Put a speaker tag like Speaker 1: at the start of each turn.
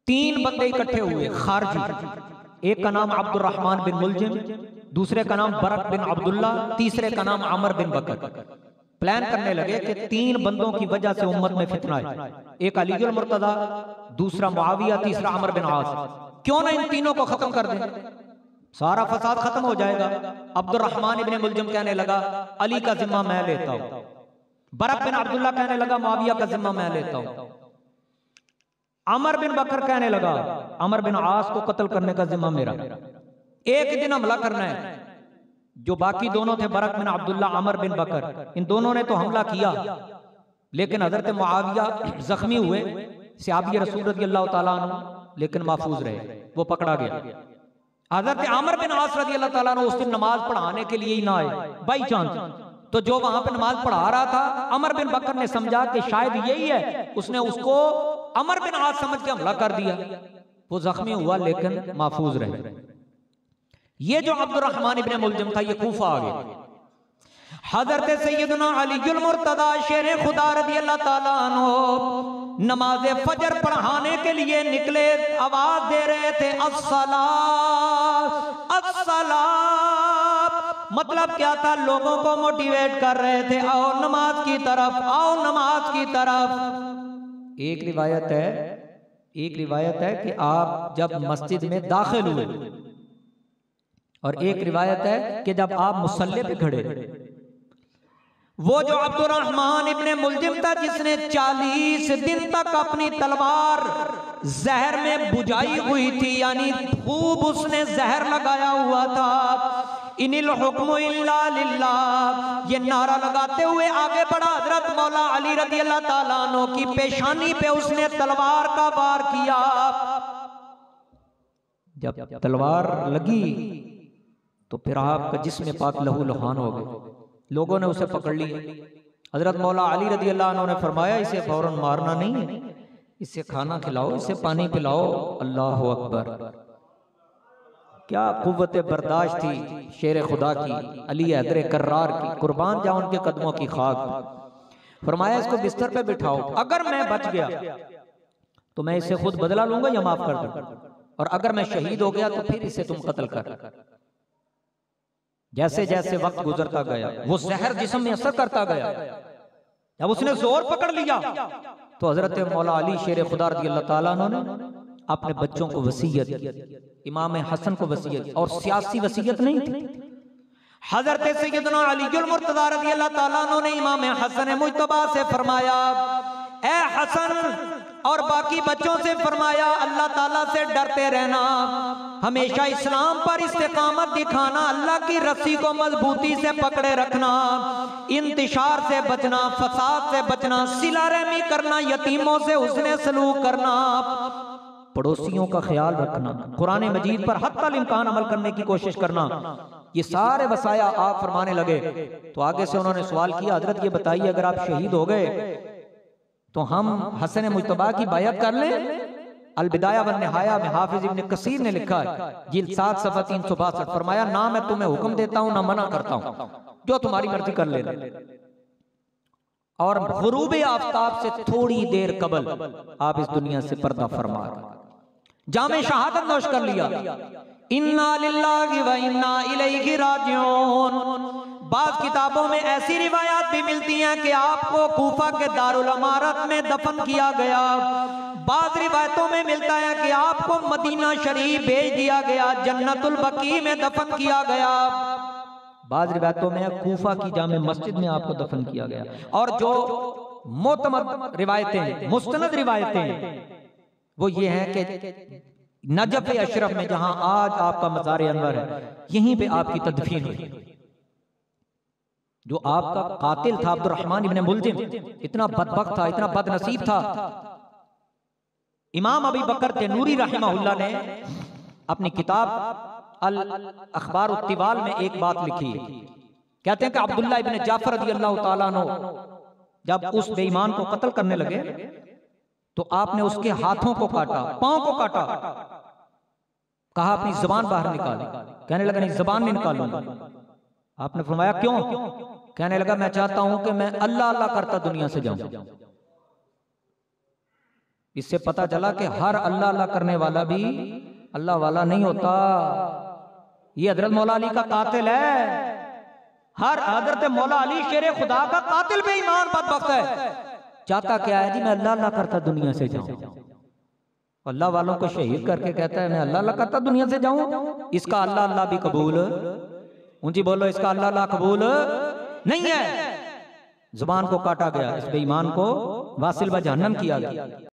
Speaker 1: तीन बंदे इकट्ठे हुए खारजी, एक का नाम अब्दुर्रहमान बिन मुलजिम, दूसरे का नाम बरक बिन अब्दुल्ला, तीसरे का नाम अमर बिन बकर। प्लान करने लगे कि तीन बंदों की वजह से उम्मत में फितना है, एक अलीजुल मुर्तदा, दूसरा मुआविया, तीसरा अमर बिन आस। क्यों ना इन तीनों को खत्म कर दें, सारा फसाद खत्म हो जाएगा। अब्दुर्रहमान इब्ने मुलजिम कहने लगा अली का जिम्मा मैं लेता हूं, बरक बिन अब्दुल्ला कहने लगा मुआविया का जिम्मा मैं लेता हूं, अमर बिन बकर कहने लगा अमर बिन आस को कत्ल करने का जिम्मा मेरा, एक दिन हमला करना है। जो बाकी दोनों थे बरक बिन अब्दुल्ला, अमर बिन बकर, इन दोनों ने तो हमला किया, लेकिन हजरत मुआविया जख्मी हुए, सहाबी रसूल रज़ियल्लाहु ताला अन्हु, लेकिन महफूज रहे, वो पकड़ा गया। हजरत अमर बिन आस रज़ियल्लाहु ताला अन्हु उस दिन नमाज पढ़ाने के लिए ही ना आए बाई चांस, तो जो वहां पे नमाज पढ़ा रहा था अमर बिन बकर ने समझा कि शायद यही है, उसने उसको अमर बिन आस समझ के हमला कर दिया। वो जख्मी हुआ लेकिन महफूज रहे। ये जो अब्दुर्रहमान इब्ने मुलजिम था ये कूफा आ गया। हजरत सैयदना अलीजुल मुर्तदा शेर खुदा रज़ियल्लाहु ताला अन्हु नमाज फजर पढ़ाने के लिए निकले, आवाज दे रहे थे अस्सलात अस्सलात। मतलब क्या था, लोगों को मोटिवेट कर रहे थे, आओ नमाज की तरफ, आओ नमाज की तरफ। एक रिवायत है कि आप जब मस्जिद में दाखिल हुए, और एक रिवायत है कि जब आप मुसल्ले पे खड़े, वो जो अब्दुर्रहमान इब्ने मुलजिम था जिसने 40 दिन तक अपनी तलवार जहर में बुझाई हुई थी, यानी खूब उसने जहर लगाया हुआ था, इनिल हुक्मु इल्ला लिल्लाह, ये नारा लगाते हुए आगे बढ़ा। हजरत मौला अली रज़ियल्लाहु ताला अन्हु की पेशानी पे उसने तलवार का वार किया। जब तलवार लगी तो फिर आपका जिस्म पाक लहू लुहान हो गए, लोगों ने उसे पकड़ लिया। हजरत मौला अली रज़ियल्लाहु अन्हु ने फरमाया इसे फौरन मारना नहीं है, इसे खाना खिलाओ, इसे पानी पिलाओ। अल्लाह अकबर, क्या कुव्वत बर्दाश्त थी शेर खुदा की, अली हैदर कर्रार की, कुर्बान जाऊं उनके कदमों की खाक। फरमाया इसको बिस्तर पे बिठाओ, अगर मैं बच गया तो मैं इसे खुद बदला लूंगा या माफ कर दूं, और अगर मैं शहीद हो गया तो फिर इसे तुम कत्ल कर। जैसे जैसे वक्त गुजरता गया वो जहर जिस्म में असर करता गया। जब उसने जोर पकड़ लिया तो हजरत मौला अली शेर खुदा रज़ियल्लाहु ताला अन्हु ने अपने बच्चों को वसीयत, इमाम हसन को वसीयत, और सियासी वसीयत नहीं थी। हजरत सैयदना अलीजुल मुर्तदा रज़ियल्लाहु ताला अन्हु ने इमाम हसन मुज्तबा से फरमाया, ए हसन और बाकी बच्चों से फरमाया अल्लाह ताला से डरते रहना, हमेशा इस्लाम पर इस्तिकामत दिखाना, अल्लाह की रस्सी को मजबूती से पकड़े रखना, इंतिशार से बचना, फसाद से बचना, सिला रहमी करना, यतीमों से हुस्ने सलूक करना, पड़ोसियों का ख्याल रखना, कुरान मजीद पर हत्तल इम्कान अमल करने की कोशिश करना। ये सारे वसाया आप फरमाने लगे। तो आगे से उन्होंने सवाल किया, हजरत ये बताइए अगर आप शहीद हो गए तो हम हसन मुज्तबा की बायत कर लें? अल बिदाया वन निहाया में हाफिज इब्न कसीर ने लिखा है, जिल्द 7 सफ़ा 362, फरमाया ना मैं तुम्हें हुक्म देता हूं ना मना करता हूं, जो तुम्हारी मर्जी कर लेना। और गुरूब आफताब से थोड़ी देर कबल आप इस दुनिया से पर्दा फरमा जामे शहादत नोश कर लिया। इन्ना लिल्लाहि व इन्ना इलैहि राजिऊन। बाज़ किताबों में ऐसी रिवायात भी मिलती हैं कि आपको कूफा के दारुल अमारत में दफन किया गया। बाज़ रिवायतों में मिलता है कि आपको मदीना शरीफ भेज दिया गया, जन्नतुल बकी में दफन किया गया। बाज़ रिवायतों में कूफा की जामे मस्जिद में आपको दफन किया गया। और जो मोतमद रिवायतें, मुस्तनद रिवायतें, वो ये हैं कि नजफ अशरफ में जहां आज आपका मज़ार अनवर है, यहीं पे आपकी तदफीन हुई। जो आपका कातिल था अब्दुर्रहमान इब्ने मुलजिम, इतना बदबख्त था, इतना बदनसीब था। इमाम अबी बकर तैनूरी रहमहुल्लाह ने अपनी किताब अल अखबार उत्तिवाल में एक बात लिखी है। कहते हैं कि अब्दुल्ला इब्ने जाफर रज़ियल्लाहु ताला अन्हु जब उस बेईमान को कत्ल करने लगे तो आपने उसके हाथों को काटा, पांव को काटा, कहा अपनी जबान बाहर निकाल। कहने लगा नहीं, जबान नहीं निकालूंगा। आपने फरमाया क्यों? कहने लगा मैं चाहता हूं कि मैं अल्लाह अल्लाह करता दुनिया से जाऊं। इससे पता चला कि हर अल्लाह अल्लाह करने वाला भी अल्लाह वाला नहीं होता। ये हजरत मौला अली का कातिल है। हर हजरत मौला अली शेर खुदा का कातिल पे ईमान बदबख्त है। चाहता क्या है जी, मैं अल्लाह अल्लाह करता दुनिया से जाऊं। अल्लाह वालों को शहीद करके कहता है मैं अल्लाह अल्लाह करता दुनिया से जाऊं। इसका अल्लाह अल्लाह भी कबूल, ऊंची बोलो, इसका अल्लाह अल्लाह कबूल नहीं है। जुबान को काटा गया, इस बेईमान को वासिल व जहन्नम किया गया।